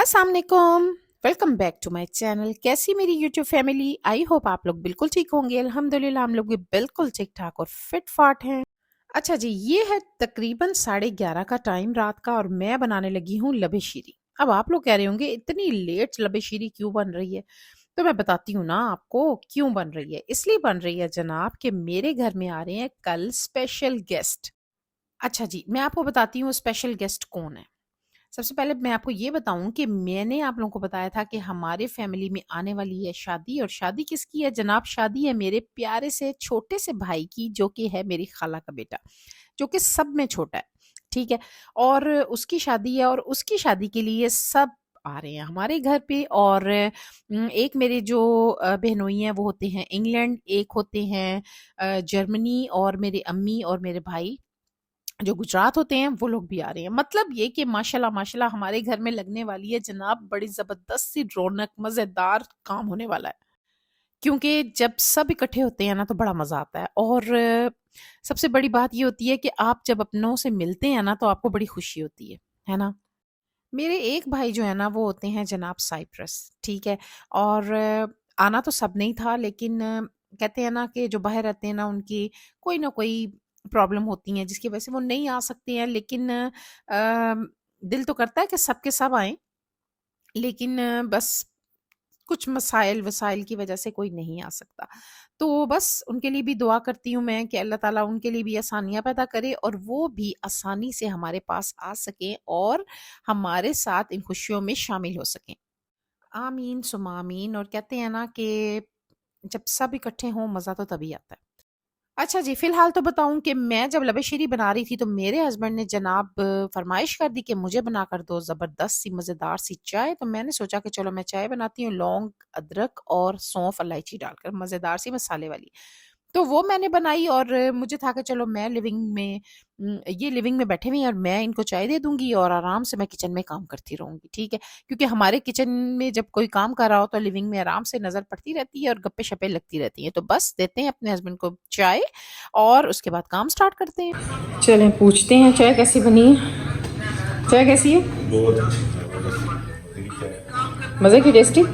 अस्सलाम वालेकुम। Welcome back to my channel. कैसी मेरी यूट्यूब फैमिली? आई होप आप लोग बिल्कुल ठीक होंगे। अल्हम्दुलिल्लाह हम लोग भी बिल्कुल ठीक ठाक और फिट फाट हैं। अच्छा जी, ये है तकरीबन 11:30 का टाइम रात का और मैं बनाने लगी हूँ लबे शीरी। अब आप लोग कह रहे होंगे इतनी लेट लबे शीरी क्यों बन रही है? तो मैं बताती हूँ ना आपको क्यों बन रही है। इसलिए बन रही है जनाब कि मेरे घर में आ रहे हैं कल स्पेशल गेस्ट। अच्छा जी, मैं आपको बताती हूँ स्पेशल गेस्ट कौन है। सबसे पहले मैं आपको ये बताऊँ कि मैंने आप लोगों को बताया था कि हमारे फैमिली में आने वाली है शादी। और शादी किसकी है जनाब? शादी है मेरे प्यारे से छोटे से भाई की, जो कि है मेरी खाला का बेटा, जो कि सब में छोटा है। ठीक है? और उसकी शादी है और उसकी शादी के लिए सब आ रहे हैं हमारे घर पे। और एक मेरे जो बहनोई हैं वो होते हैं इंग्लैंड, एक होते हैं जर्मनी, और मेरे अम्मी और मेरे भाई जो गुजरात होते हैं वो लोग भी आ रहे हैं। मतलब ये कि माशाल्लाह माशाल्लाह हमारे घर में लगने वाली है जनाब बड़ी ज़बरदस्त सी रौनक, मज़ेदार काम होने वाला है। क्योंकि जब सब इकट्ठे होते हैं ना तो बड़ा मज़ा आता है। और सबसे बड़ी बात ये होती है कि आप जब अपनों से मिलते हैं ना तो आपको बड़ी खुशी होती है ना? मेरे एक भाई जो है ना वो होते हैं जनाब साइप्रस। ठीक है? और आना तो सब नहीं था, लेकिन कहते हैं ना कि जो बाहर रहते हैं ना उनकी कोई ना कोई प्रॉब्लम होती है जिसकी वजह से वो नहीं आ सकते हैं। लेकिन दिल तो करता है कि सब के सब आए, लेकिन बस कुछ मसाइल वसाइल की वजह से कोई नहीं आ सकता। तो बस उनके लिए भी दुआ करती हूँ मैं कि अल्लाह ताला उनके लिए भी आसानियाँ पैदा करे और वो भी आसानी से हमारे पास आ सकें और हमारे साथ इन खुशियों में शामिल हो सकें। आमीन सुमा आमीन। और कहते हैं ना कि जब सब इकट्ठे हों मज़ा तो तभी आता है। अच्छा जी, फ़िलहाल तो बताऊँ कि मैं जब लबे-शीरी बना रही थी तो मेरे हस्बैंड ने जनाब फ़रमाइश कर दी कि मुझे बना कर दो ज़बरदस्त सी मज़ेदार सी चाय। तो मैंने सोचा कि चलो मैं चाय बनाती हूँ लौंग, अदरक और सौंफ, इलायची डालकर मज़ेदार सी मसाले वाली। तो वो मैंने बनाई और मुझे था कि चलो मैं ये लिविंग में बैठे हुए हैं और मैं इनको चाय दे दूँगी और आराम से मैं किचन में काम करती रहूँगी, ठीक है? क्योंकि हमारे किचन में जब कोई काम कर रहा हो तो लिविंग में आराम से नज़र पड़ती रहती है और गप्पे-शप्पे लगती रहती हैं। तो बस देते हैं अपने हस्बैंड को चाय और उसके बाद काम स्टार्ट करते हैं। चलें पूछते हैं चाय कैसी बनी है? चाय कैसी है? बहुत अच्छी जबरदस्त तेरी क्या है। मज़े की, टेस्टी?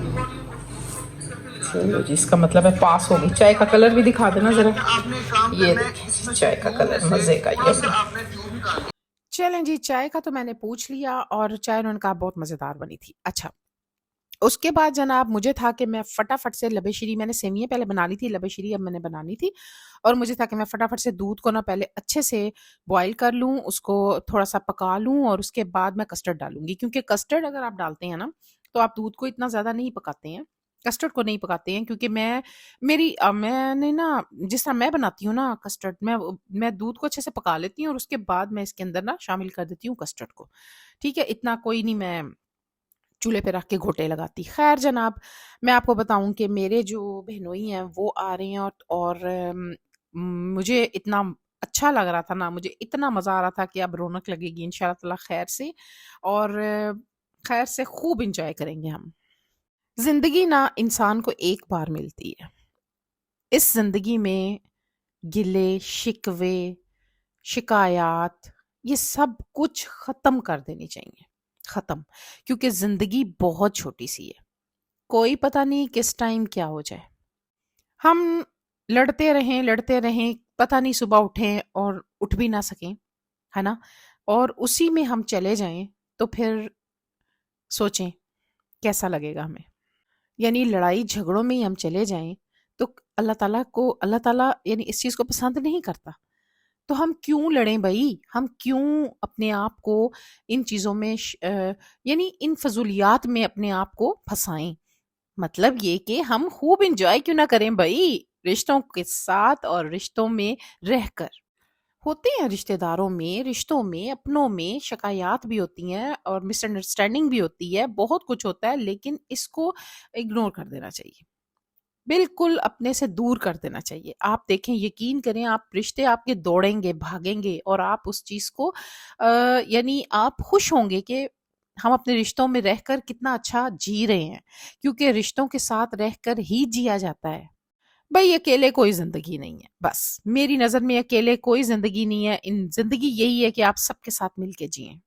चलो जी, इसका मतलब है पास होगी। चाय का कलर भी दिखा देना ज़रा। ये देखिए चाय का कलर मज़े का ये है। चलें जी, चाय का तो मैंने पूछ लिया और चाय उन्होंने कहा बहुत मज़ेदार बनी थी। अच्छा, उसके बाद जनाब मुझे था कि मैं फटाफट से लबे-शीरी, मैंने सेवियाँ पहले बना ली थी, लबे-शीरी अब मैंने बनानी थी। और मुझे था कि मैं फटाफट से दूध को ना पहले अच्छे से बॉयल कर लूँ, उसको थोड़ा-सा पका लूँ और उसके बाद मैं कस्टर्ड डालूँगी। क्योंकि कस्टर्ड अगर आप डालते हैं ना, तो आप दूध को इतना ज़्यादा नहीं पकाते हैं, कस्टर्ड को नहीं पकाते हैं। क्योंकि मैंने ना जिस तरह मैं बनाती हूँ ना कस्टर्ड, मैं दूध को अच्छे से पका लेती हूँ और उसके बाद मैं इसके अंदर ना शामिल कर देती हूँ कस्टर्ड को। ठीक है? इतना कोई नहीं मैं चूल्हे पे रख के घोटे लगाती। ख़ैर जनाब, मैं आपको बताऊँ कि मेरे जो बहनोई हैं वो आ रहे हैं और मुझे इतना अच्छा लग रहा था ना, मुझे इतना मज़ा आ रहा था कि अब रौनक लगेगी इंशाअल्लाह ताला ख़ैर से। और ख़ैर से खूब एन्जॉय करेंगे हम। ज़िंदगी ना इंसान को एक बार मिलती है। इस ज़िंदगी में गिले, शिकवे, शिकायत, ये सब कुछ ख़त्म कर देनी चाहिए। ख़त्म। क्योंकि ज़िंदगी बहुत छोटी-सी है। कोई पता नहीं किस टाइम क्या हो जाए। हम लड़ते रहें, पता नहीं सुबह उठें और उठ भी ना सकें, है ना? और उसी में हम चले जाएँ, तो फिर सोचें कैसा लगेगा हमें? यानी लड़ाई झगड़ों में ही हम चले जाएँ, तो अल्लाह ताला यानी इस चीज़ को पसंद नहीं करता। तो हम क्यों लड़ें भई? हम क्यों अपने आप को इन चीज़ों में यानी इन फ़ज़ूलियात में अपने आप को फँसाएँ? मतलब ये कि हम खूब एन्जॉय क्यों ना करें भई, रिश्तों के साथ और रिश्तों में रहकर। होते हैं रिश्तेदारों में, रिश्तों में, अपनों में शिकायत भी होती हैं और मिसअंडरस्टैंडिंग भी होती है, बहुत कुछ होता है, लेकिन इसको इग्नोर कर देना चाहिए। बिल्कुल अपने से दूर कर देना चाहिए। आप देखें, यकीन करें, आप रिश्ते आपके दौड़ेंगे, भागेंगे और आप उस चीज़ को यानी आप खुश होंगे कि हम अपने रिश्तों में रहकर कितना अच्छा जी रहे हैं, क्योंकि रिश्तों के साथ रहकर ही जिया जाता है। भई अकेले कोई ज़िंदगी नहीं है, बस मेरी नज़र में अकेले कोई ज़िंदगी नहीं है। इन ज़िंदगी यही है कि आप सबके साथ मिल के जिएँ।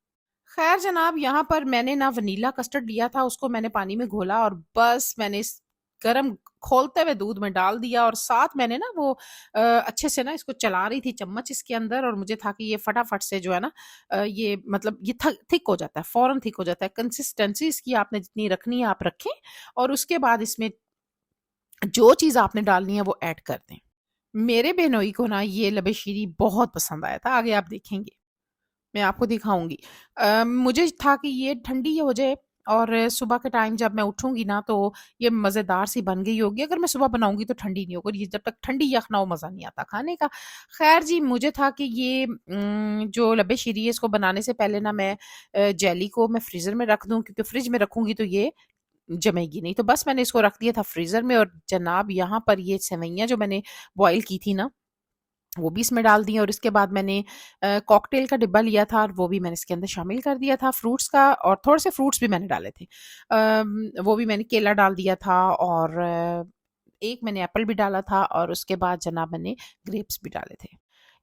ख़ैर जनाब, यहाँ पर मैंने ना वनीला कस्टर्ड लिया था, उसको मैंने पानी में घोला और बस मैंने इस गरम खौलते हुए दूध में डाल दिया और साथ मैंने ना वो अच्छे से ना इसको चला रही थी चम्मच इसके अंदर, और मुझे था कि ये फटाफट से जो है ना ये मतलब ये थ थिक हो जाता है, फ़ौरन थिक हो जाता है। कंसिस्टेंसी इसकी आपने जितनी रखनी है आप रखें, और उसके बाद इसमें जो चीज़ आपने डालनी है वो ऐड कर दें। मेरे बेनोई को ना ये लबे-शीरी बहुत पसंद आया था, आगे आप देखेंगे। मैं आपको दिखाऊँगी। मुझे था कि ये ठंडी हो जाए और सुबह के टाइम जब मैं उठूँगी ना तो ये मज़ेदार सी बन गई होगी। अगर मैं सुबह बनाऊँगी तो ठंडी नहीं होगी, ये जब तक ठंडी यख़ ना हो मज़ा नहीं आता खाने का। ख़ैर जी, मुझे था कि ये जो लब्बे शीरी है इसको बनाने से पहले ना मैं जेली को मैं फ्रीज़र में रख दूँ, क्योंकि फ्रिज में रखूँगी तो ये जमेगी नहीं। तो बस मैंने इसको रख दिया था फ्रीज़र में, और जनाब यहाँ पर ये सेवइयाँ जो मैंने बॉयल की थी ना, वो भी इसमें डाल दी, और इसके बाद मैंने कॉकटेल का डिब्बा लिया था और वो भी मैंने इसके अंदर शामिल कर दिया था फ्रूट्स का, और थोड़े से फ्रूट्स भी मैंने डाले थे। वो भी मैंने केला डाल दिया था, और एक मैंने एप्पल भी डाला था, और उसके बाद जनाब मैंने ग्रेप्स भी डाले थे।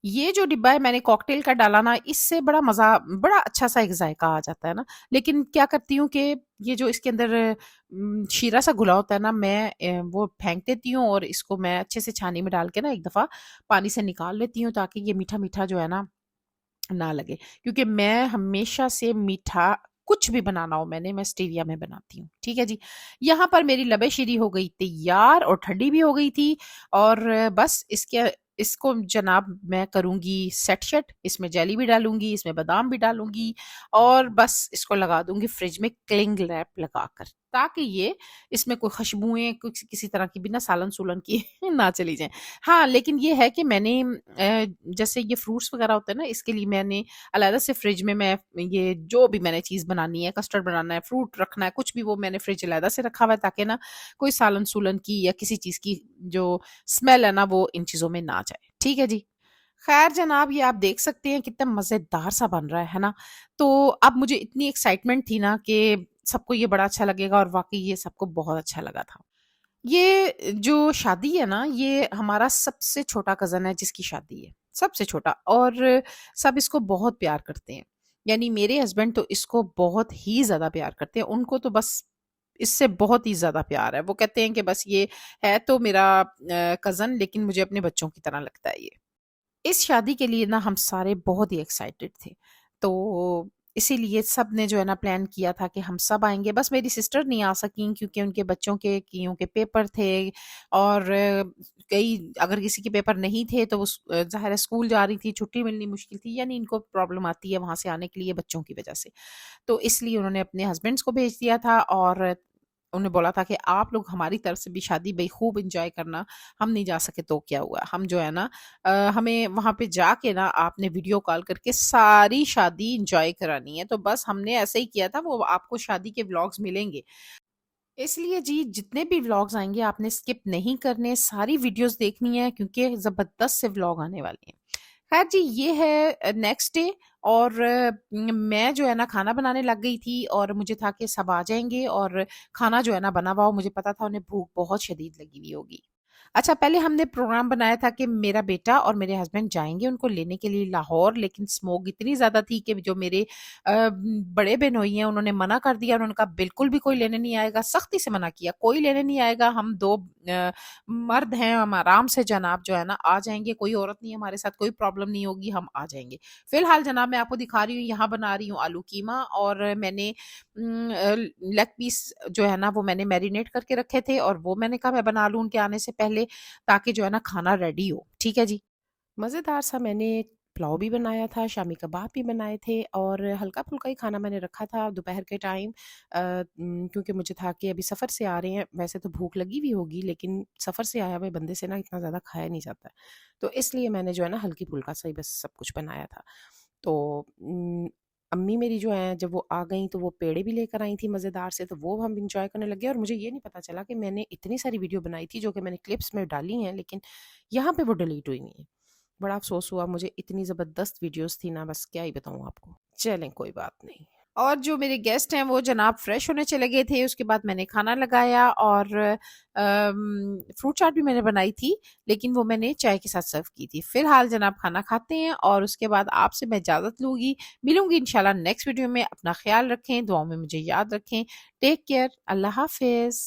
ये जो डिब्बा है मैंने कॉकटेल का डाला ना, इससे बड़ा मज़ा, बड़ा अच्छा-सा एक ज़ायक़ा आ जाता है ना। लेकिन क्या करती हूँ कि ये जो इसके अंदर शीरा सा घुला होता है ना, मैं वो फेंक देती हूँ और इसको मैं अच्छे से छानी में डाल के ना एक दफ़ा पानी से निकाल लेती हूँ, ताकि ये मीठा-मीठा जो है ना लगे। क्योंकि मैं हमेशा से मीठा कुछ भी बनाना हो मैं स्टीविया में बनाती हूँ। ठीक है जी। यहाँ पर मेरी लबे-शीरी हो गई तैयार और ठंडी भी हो गई थी, और बस इसको जनाब मैं करूँगी सेट-शेट, इसमें जेली भी डालूँगी, इसमें बादाम भी डालूँगी, और बस इसको लगा दूँगी फ्रिज में क्लिंग रैप लगाकर, ताकि ये इसमें कोई खुशबुएँ कुछ किसी तरह की भी ना सालन-सूलन की ना चली जाएँ। हाँ, लेकिन ये है कि मैंने जैसे ये फ्रूट्स वगैरह होते हैं ना, इसके लिए मैंने अलग से फ्रिज में मैं ये जो भी मैंने चीज़ बनानी है, कस्टर्ड बनाना है, फ्रूट रखना है, कुछ भी, वो मैंने फ्रिज अलग से रखा हुआ है, ताकि ना कोई सालन-सूलन की या किसी चीज़ की जो स्मेल है ना वो इन चीज़ों में ना जाए। ठीक है जी। ख़ैर जनाब, ये आप देख सकते हैं कितना मज़ेदार सा बन रहा है ना? तो अब मुझे इतनी एक्साइटमेंट थी ना कि सबको ये बड़ा अच्छा लगेगा, और वाक़ई ये सबको बहुत अच्छा लगा था। ये जो शादी है ना, ये हमारा सबसे छोटा कज़न है जिसकी शादी है, सबसे छोटा, और सब इसको बहुत प्यार करते हैं। यानी मेरे हस्बैंड तो इसको बहुत ही ज़्यादा प्यार करते हैं, उनको तो बस इससे बहुत ही ज़्यादा प्यार है। वो कहते हैं कि बस ये है तो मेरा कज़न, लेकिन मुझे अपने बच्चों की तरह लगता है ये। इस शादी के लिए ना हम सारे बहुत ही एक्साइटेड थे। तो इसीलिए सबने जो है ना प्लान किया था कि हम सब आएँगे। बस मेरी सिस्टर नहीं आ सकीं, क्योंकि उनके बच्चों के कियों के पेपर थे, और कई अगर किसी के पेपर नहीं थे तो वो ज़ाहिर है स्कूल जा रही थी, छुट्टी मिलनी मुश्किल थी, यानी इनको प्रॉब्लम आती है वहाँ से आने के लिए बच्चों की वज़ह से। तो इसलिए उन्होंने अपने हस्बैंड्स को भेज दिया था, और उन्हें बोला था कि आप लोग हमारी तरफ से भी शादी खूब एंजॉय करना, हम नहीं जा सके तो क्या हुआ, हम जो है ना हमें वहाँ पे जाके ना आपने वीडियो कॉल करके सारी शादी एंजॉय करानी है। तो बस हमने ऐसे ही किया था, वो आपको शादी के व्लॉग्स मिलेंगे। इसलिए जी, जितने भी व्लॉग्स आएँगे आपने स्किप नहीं करने, सारी वीडियोज़ देखनी है, क्योंकि ज़बरदस्त से व्लॉग आने वाले हैं। ख़ैर जी, ये है नेक्स्ट डे, और मैं जो है ना खाना बनाने लग गई थी, और मुझे था कि सब आ जाएँगे और खाना जो है ना बना हुआ हो, मुझे पता था उन्हें भूख बहुत शदीद लगी हुई होगी। अच्छा, पहले हमने प्रोग्राम बनाया था कि मेरा बेटा और मेरे हस्बैंड जाएँगे उनको लेने के लिए लाहौर, लेकिन स्मोक इतनी ज़्यादा थी कि जो मेरे बड़े बहनोई हैं उन्होंने मना कर दिया, उन्होंने कहा बिल्कुल भी कोई लेने नहीं आएगा, सख्ती से मना किया, कोई लेने नहीं आएगा, हम 2 मर्द हैं, हम आराम से जनाब जो है ना आ जाएँगे, कोई औरत नहीं है हमारे साथ, कोई प्रॉब्लम नहीं होगी, हम आ जाएँगे। फिलहाल जनाब मैं आपको दिखा रही हूँ, यहाँ बना रही हूँ आलू कीमा, और मैंने लेग पीस जो है ना वो मैंने मैरिनेट करके रखे थे, और वो मैंने कहा मैं बना लूँ उनके आने से पहले, ताकि जो है ना खाना रेडी हो। ठीक है जी। मज़ेदार सा मैंने पुलाव भी बनाया था, शामी कबाब भी बनाए थे, और हल्का-फुल्का ही खाना मैंने रखा था दोपहर के टाइम, क्योंकि मुझे था कि अभी सफ़र से आ रहे हैं, वैसे तो भूख लगी हुई होगी, लेकिन सफ़र से आए हुए बंदे से ना इतना ज़्यादा खाया नहीं जाता है। तो इसलिए मैंने जो है ना हल्की-फुल्का सा ही बस सब कुछ बनाया था। तो अम्मी मेरी जो हैं जब वो आ गईं तो वो पेड़े भी लेकर आई थी मज़ेदार से, तो वो हम एन्जॉय करने लगे, और मुझे ये नहीं पता चला कि मैंने इतनी सारी वीडियो बनाई थी जो कि मैंने क्लिप्स में डाली हैं, लेकिन यहाँ पे वो डिलीट हुई नहीं है। बड़ा अफ़सोस हुआ मुझे, इतनी ज़बरदस्त वीडियोज़ थी ना, बस क्या ही बताऊँ आपको। चलें कोई बात नहीं। और जो मेरे गेस्ट हैं वो जनाब फ्रेश होने चले गए थे, उसके बाद मैंने खाना लगाया और फ्रूट चाट भी मैंने बनाई थी, लेकिन वो मैंने चाय के साथ सर्व की थी। फिलहाल जनाब खाना खाते हैं और उसके बाद आपसे मैं इजाज़त लूँगी, मिलूँगी इंशाल्लाह नेक्स्ट वीडियो में। अपना ख्याल रखें, दुआओं में मुझे याद रखें। टेक केयर, अल्लाह हाफ़िज़।